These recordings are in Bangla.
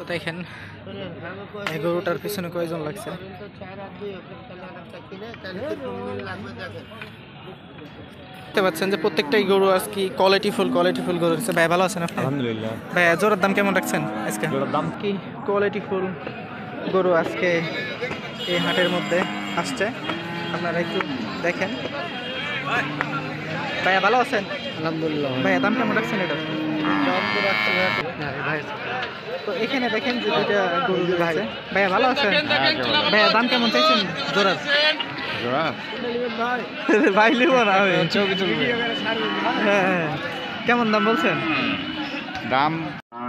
তো দেখেন এই গরুটার পিছনে কয়জন লাগছে। দেখতে পাচ্ছেন যে প্রত্যেকটাই গরু আজকে কোয়ালিটিফুল গরু হচ্ছে। ভাই ভালো আছেন আপনি? আলহামদুলিল্লাহ। ভাই জোড়ার দাম কেমন রাখছেন আজকে? জোড়ার দাম কি কোয়ালিটিফুল গরু আজকে এই হাটের মধ্যে আসছে, আপনারা একটু দেখেন। ভাইয়া ভালো আছেন? আলহামদুলিল্লাহ। ভাইয়া দাম কেমন রাখছেন এটা? তো এখানে দেখেন যে দুইটা গরু রয়েছে। ভাইয়া ভালো আছেন? ভাইয়া দাম কেমন চাইছেন জোড়ার? জোড়া ভাই লিব না আমি। হ্যাঁ, কেমন দাম বলছেন? দাম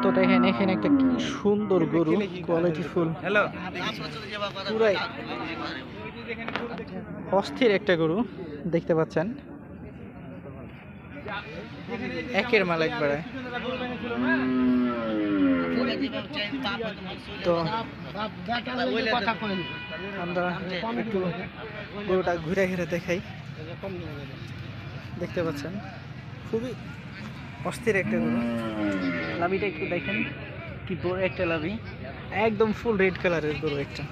তো দেখেন এখানে একটা কি সুন্দর গরু, কোয়ালিটিফুল, পুরাই অস্থির একটা গরু দেখতে পাচ্ছেন। একের মাল একবারে। তো আমরা একটু গরুটা ঘুরে ঘুরে দেখাই। দেখতে পাচ্ছেন খুবই অস্থির একটা গরু। লাভিটা একটু দেখেন কি বড় একটা লাভি, একদম ফুল রেড কালারের গরু একটা।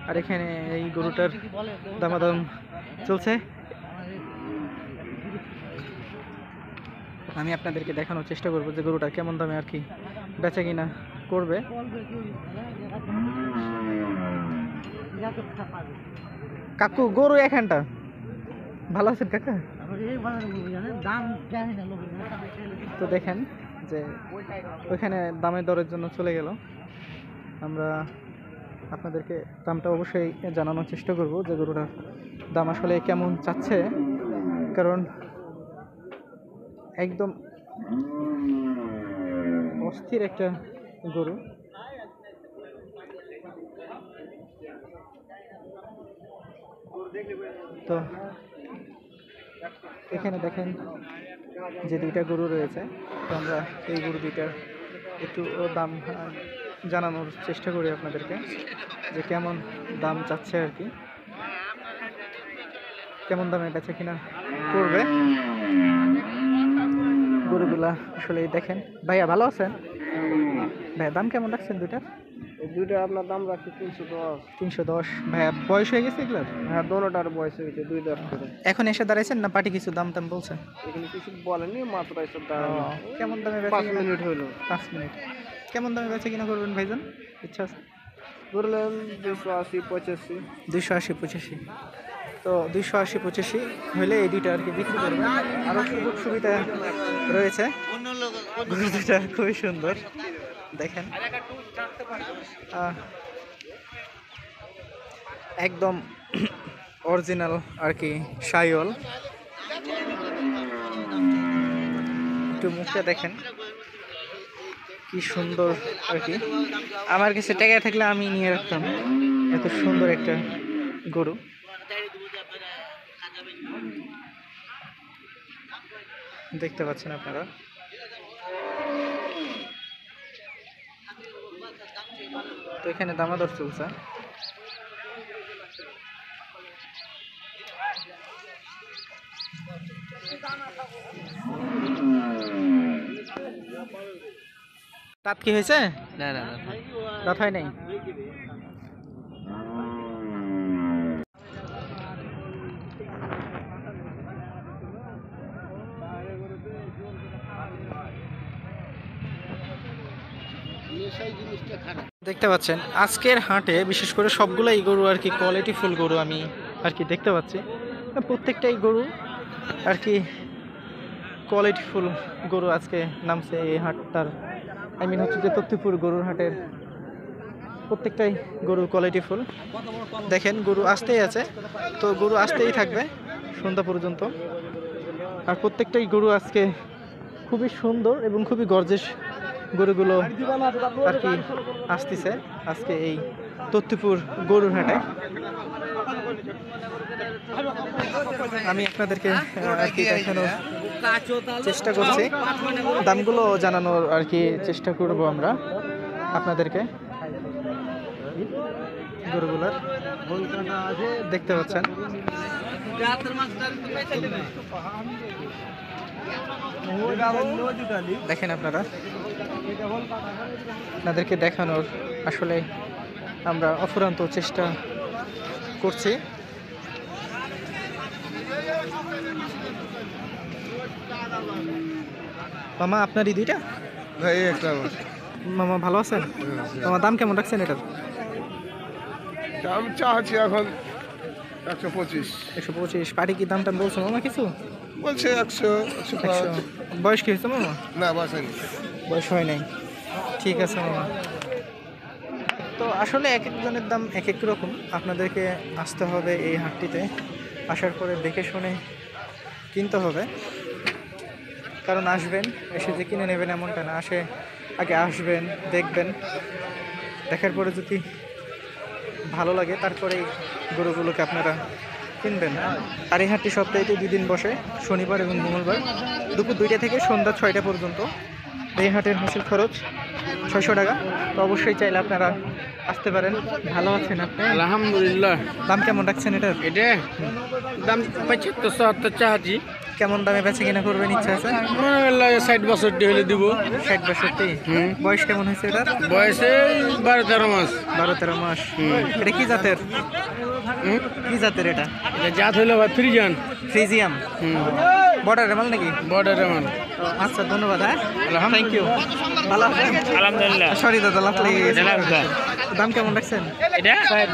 আর এখানে এই গরুটার দামাদাম চলছে। আমি আপনাদেরকে দেখানোর চেষ্টা করবো যে গরুটা কেমন দামে আর কি বেচা কিনা করবে। কাকু গরু এখানটা ভালো আছেন কাকা? তো দেখেন যে ওইখানে দামের দরের জন্য চলে গেল। আমরা আপনাদেরকে দামটা অবশ্যই জানানোর চেষ্টা করব যে গরুটার দাম আসলে কেমন চাচ্ছে, কারণ একদম অস্থির একটা গরু। তো এখানে দেখেন যে দুইটা গরু রয়েছে। তো আমরা এই গরু দুইটার একটু দাম জানানোর চেষ্টা করি আপনাদেরকে যে কেমন দাম চাচ্ছে আর কি, কেমন দামে বেচা কিনা করবে গরুগুলা। আসলে দেখেন। ভাইয়া ভালো আছেন? ভাইয়া দাম কেমন রাখছেন দুইটার? দুইটা আপনার দাম রাখছি 310। 310। ভাইয়া বয়স হয়ে গেছে এগুলার? হ্যাঁ, দোনোটার বয়স হয়েছে 2 10 করে। এখন এসে দাঁড়াইছেন না পার্টি কিছু দাম টাম বলছেন? এখানে কিছু বলেনি, মাত্র এসব কেমন দামে 5 মিনিট হইলো। 5 মিনিট। কেমন দামে বেচা কিনা করবেন ভাইজান? ইচ্ছা আছে? ধরলেন 280 85। 280 85। তো 280 85 হলে এই দুইটা আর কি বিক্রি করবেন। আরও সুযোগ সুবিধা রয়েছে। গরু দুটা খুবই সুন্দর দেখেন, একদম অরিজিনাল আর কি শাইওয়াল। একটু মুখটা দেখেন কি সুন্দর আর কি। আমার কাছে টাকা থাকলে আমি নিয়ে রাখতাম এত সুন্দর একটা গরু। দেখতে পাচ্ছেন আপনারা। তো এখানে দামাদর চলছে। দাঁত কি হয়েছে? না না না, দাঁত হয় নাই। দেখতে পাচ্ছেন আজকের হাটে বিশেষ করে সবগুলাই গরু আর কি কোয়ালিটিফুল গরু আমি আর কি দেখতে পাচ্ছি। প্রত্যেকটাই গরু আর কি কোয়ালিটিফুল গরু আজকে নামছে এই হাটটার। আই মিন হচ্ছে যে তত্ত্বপুর গরুর হাটের প্রত্যেকটাই গরু কোয়ালিটিফুল। দেখেন গরু আসতেই আছে, তো গরু আসতেই থাকবে সন্ধ্যা পর্যন্ত। আর প্রত্যেকটাই গরু আজকে খুবই সুন্দর এবং খুবই গর্জেস গরুগুলো আর কি আসতেছে আজকে এই তত্ত্বপুর গরুর হাটে। আমি আপনাদেরকে আর কি দেখানোর চেষ্টা করছি, দামগুলো জানানোর আর কি চেষ্টা করব আমরা আপনাদেরকে। গরুগুলার দেখতে পাচ্ছেন দেখেন আপনারা, আপনাদেরকে দেখানোর আসলে আমরা অফুরন্ত চেষ্টা করছি। মামা আপনারই দুইটা? ভাই একটা মামা ভালো আছেন? মামা দাম কেমন রাখছেন এটার? দাম চাচ্ছি এখন 125। 125। পাটি কি দাম টাম বলছো মামা কিছু? বলছে 100 100। বয়স কি হয়েছে মামা? না বাসেনি। বয়স হয় নাই। ঠিক আছে মামা। তো আসলে এক একজনের দাম এক এক রকম। আপনাদেরকে আসতে হবে এই হাটটিতে, আসার পরে দেখে শুনে কিনতে হবে। কারণ আসবেন এসে যে কিনে নেবেন এমনটা না, আগে আসবেন, দেখবেন, দেখার পরে যদি ভালো লাগে তারপরে গরুগুলোকে আপনারা কিনবেন। আর এই হাটটি সপ্তাহে 2 দিন বসে, শনিবার এবং মঙ্গলবার দুপুর 2টা থেকে সন্ধ্যা 6টা পর্যন্ত। এই হাটের হাসিল খরচ 600 টাকা। তো অবশ্যই চাইলে আপনারা আসতে পারেন। ভালো আছেন আপনি? আলহামদুলিল্লাহ। দাম কেমন রাখছেন এটার? এটা দাম 75-70 চাচ্ছি। কেমন দামে বেচে কিনা করবেন ইচ্ছা আছে? 60-62 হলে দিব। 60-62। বয়স কেমন হয়েছে এটার? বয়সে 12-13 মাস। 12-13 মাস। এটা কি জাতের? কি জাতের এটা? জাত হইলো ভাই ফ্রিজান। ফ্রিজিয়াম। বর্ডারের মাল নাকি? বর্ডারের মাল। আচ্ছা ধন্যবাদ। হ্যাঁ, থ্যাংক ইউ। ভালো আছেন? আলহামদুলিল্লাহ। সরি দাদা, লাভ লেগে গেছে। দাম কেমন রাখছেন? এটা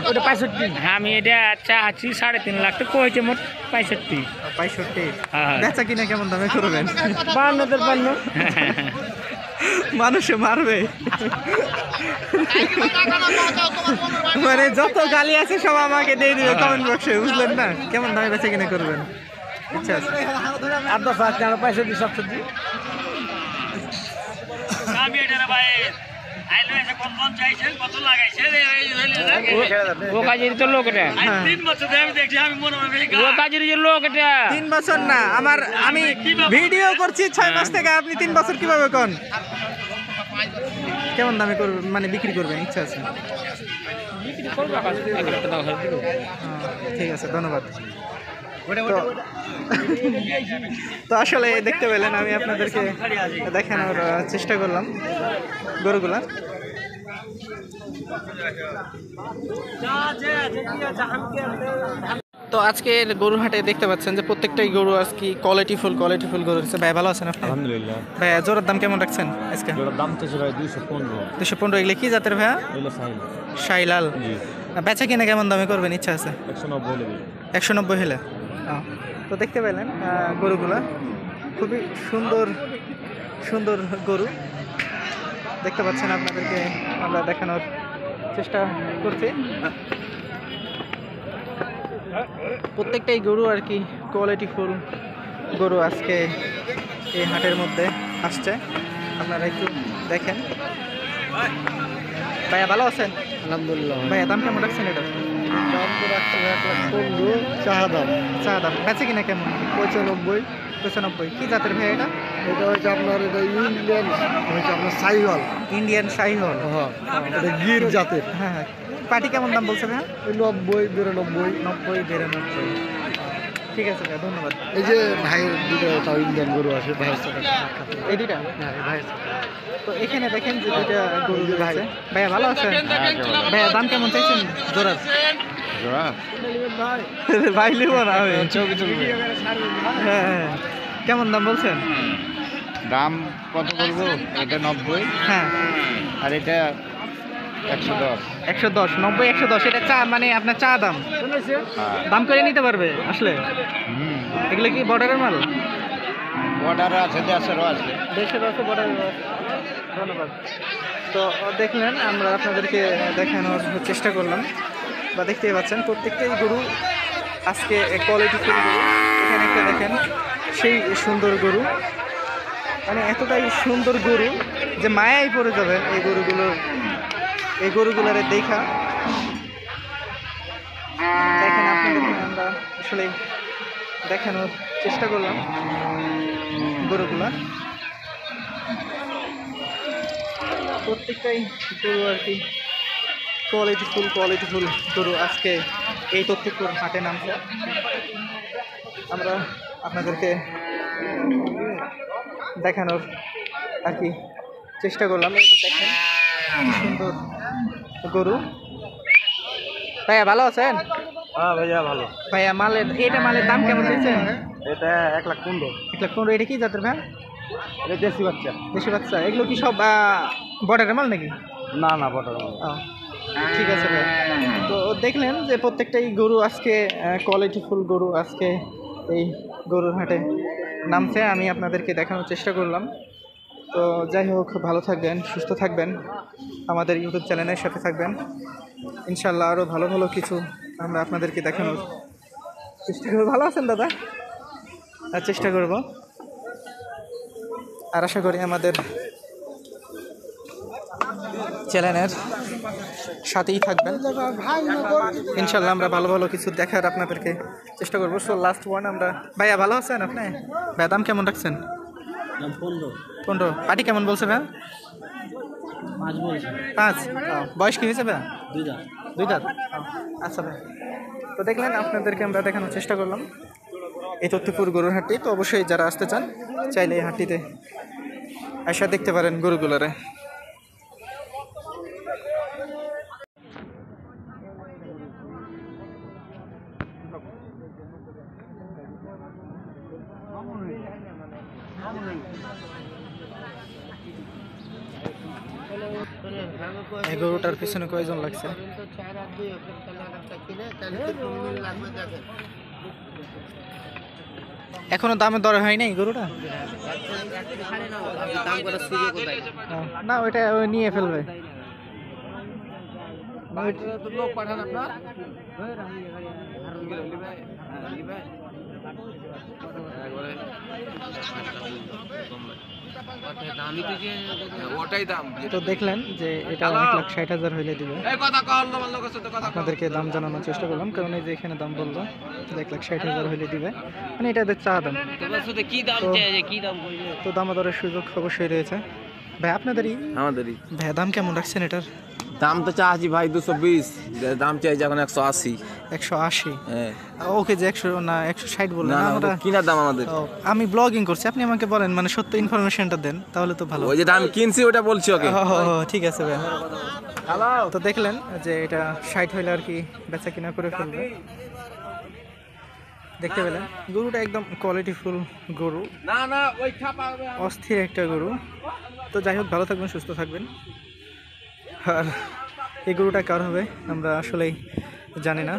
ওটা 65। হ্যাঁ আমি এটা চাচ্ছি 3.5 লাখ টাকা হয়েছে মোট 65। 65। হ্যাঁ। বেচা কিনা কেমন দামে করবেন? 52-53। মানুষে মারবে। মানে যত গালি আছে সব আমাকে দিয়ে দিবে কমেন্ট বক্সে, বুঝলেন না? কেমন দামে বেচা কিনা করবেন ইচ্ছা আছে? 8-10 লাখ টাকা 65-67। ও কাজের তো লোক এটা। 3 বছর না, আমি ভিডিও করছি 6 মাস থেকে, আপনি 3 বছর কিভাবে কোন? কেমন দামে করবেন, মানে বিক্রি করবেন ইচ্ছা আছে? ঠিক আছে, ধন্যবাদ। তো আসলে দেখতে পেলেন, আমি আপনাদেরকে দেখানোর চেষ্টা করলাম গরুগুলা। তো আজকের গরুর হাটে দেখতে পাচ্ছেন যে প্রত্যেকটাই গরু আজকে কোয়ালিটিফুল গরু আছে। ভাই ভালো আছেন আপনি? আলহামদুলিল্লাহ। ভাই জোরের দাম কেমন রাখছেন আজকে? জোড়ার দাম তো ভাই 215। 215। এগুলো কি জাতের ভাইয়া? এগুলো সাইল। শাইলাল। জি। বেচা কিনা কেমন দামে করবেন ইচ্ছা আছে? 190 হলে দিই। 190 হলে। তো দেখতে পেলেন গরুগুলা খুবই সুন্দর গরু দেখতে পাচ্ছেন। আপনাদেরকে আমরা দেখানোর চেষ্টা করছি। প্রত্যেকটাই গরু আর কি কোয়ালিটিফুল গরু আজকে এই হাটের মধ্যে আসছে। আপনারা একটু দেখেন। ভাইয়া ভালো আছেন? আলহামদুলিল্লাহ। ভাইয়া দাম কেমন রাখছেন এটা? দাম তো রাখছি 1,15,000 চা দাম। বেচে কিনা কেমন? 95। 95। কি জাতের ভাই এটা? এটা হচ্ছে আপনার এটা ইন্ডিয়ান হচ্ছে আপনার সাইওয়াল। ইন্ডিয়ান শাহিওয়াল। হ্যাঁ এটা গির জাতের। হ্যাঁ হ্যাঁ। পাটি কেমন দাম বলছে ভাইয়া? 90-92। 90-92। ঠিক আছে ভাইয়া, ধন্যবাদ। এই যে ভাইয়ের দুটো তাও ইন্ডিয়ান গরু আছে, ভাইয়ের সাথে এই দুইটা? হ্যাঁ ভাইয়ের তো এখানে দেখেন যে দুইটা গরু আছে। ভাইয়া ভালো আছেন? ভাইয়া দাম কেমন চাইছেন জোড়ার? জোড়া ভাই লিব না আমি। হ্যাঁ হ্যাঁ। কেমন দাম বলছেন? দাম কত বলবো? এটা 90 হ্যাঁ আর এটা 110। 110। 90-110 এটা চা, মানে আপনার চা দাম দাম করে নিতে পারবে আসলে? এগুলো কি বর্ডারের মাল? বর্ডার আছে, দেশেরও আছে। দেশের আছে, বর্ডারের আছে। ধন্যবাদ। তো দেখলেন, আমরা আপনাদেরকে দেখানোর চেষ্টা করলাম, বা দেখতেই পাচ্ছেন প্রত্যেকটাই গরু আজকে কোয়ালিটিফুল গরু। এখানে একটা দেখেন, সেই সুন্দর গরু, মানে এতটাই সুন্দর গরু যে মায়াই পড়ে যাবে এই গরুগুলোর দেখা। দেখেন, আপনাদেরকে আমরা আসলে দেখানোর চেষ্টা করলাম গরুগুলা। প্রত্যেকটাই গরু আর কি কোয়ালিটিফুল গরু আজকে এই তথ্যপুর হাটে নামছে। আমরা আপনাদেরকে দেখানোর আর কি চেষ্টা করলাম। এই যে দেখেন কি সুন্দর গরু। ভাইয়া ভালো আছেন? হ্যাঁ ভাইয়া ভালো। ভাইয়া মালের দাম কেমন চাইছেন? এটা 1,15,000। 1,15,000। এটা কি জাতের ভাই? এটা দেশি বাচ্চা। দেশি বাচ্চা। এগুলো কি সব বর্ডারের মাল নাকি? না না বটার মাল। ও, ঠিক আছে ভাই। তো দেখলেন যে প্রত্যেকটাই গরু আজকে কোয়ালিটিফুল গরু আজকে এই গরুর হাটে নামছে। আমি আপনাদেরকে দেখানোর চেষ্টা করলাম। তো যাই হোক, ভালো থাকবেন, সুস্থ থাকবেন, আমাদের ইউটিউব চ্যানেলের সাথে থাকবেন। ইনশাল্লাহ আরও ভালো ভালো কিছু আমরা আপনাদেরকে দেখানোর চেষ্টা করব। ভালো আছেন দাদা? আর চেষ্টা করব, আর আশা করি আমাদের চ্যানেলের সাথেই থাকবেন। ইনশাল্লাহ আমরা ভালো ভালো কিছু দেখার আপনাদেরকে চেষ্টা করবো। সো লাস্ট ওয়ান আমরা। ভাইয়া ভালো আছেন আপনি? ভাইয়া দাম কেমন রাখছেন? 15। পাটি কেমন বলছে ভাইয়া? 5। বয়স কি হয়েছে ভাইয়া? 2 দাঁত। আচ্ছা ভাই, তো দেখলেন আপনাদেরকে আমরা দেখানোর চেষ্টা করলাম এই তথ্যপুর গরুর হাটটি। তো অবশ্যই যারা আসতে চান চাইলে এই হাটটিতে আসা দেখতে পারেন গরুগুলারে। এই গরুটার পিছনে কয়জন লাগছে? এখনো দামে দর হয় নাই গরুটা? না, ওইটা ওই নিয়ে ফেলবে। তো দেখলেন যে এটা 1,60,000 হইলে দিবে। আপনাদেরকে দাম জানানোর চেষ্টা করলাম, কারণ এই যে এখানে দাম বললো যে 1,60,000 হইলে দিবে, মানে এটা এদের চা দাম। তো দামাদরের সুযোগ অবশ্যই রয়েছে। ভাই আপনাদেরই? আমাদেরই। ভাই দাম কেমন রাখছেন এটার? দাম তো চাচ্ছি ভাই 220, দাম চাইছে এখন 180। 180? হ্যাঁ। ওকে, যে 100 না 160 বললেন। না আমরা কিনার দাম আমাদের। আমি ব্লগিং করছি, আপনি আমাকে বলেন, মানে সত্য ইনফরমেশনটা দেন, তাহলে তো ভালো। ওই যে দাম কিনছি ওটা বলছি ওকে। ঠিক আছে ভাই। তো দেখলেন যে এটা 60 হইলে আর কি বেচা কিনা করে ফেলবে। দেখতে পেলেন গরুটা একদম কোয়ালিটিফুল গরু, অস্থির একটা গরু। তো যাই হোক, ভালো থাকবেন, সুস্থ থাকবেন। আর এই গরুটা কার হবে আমরা আসলেই জানি না।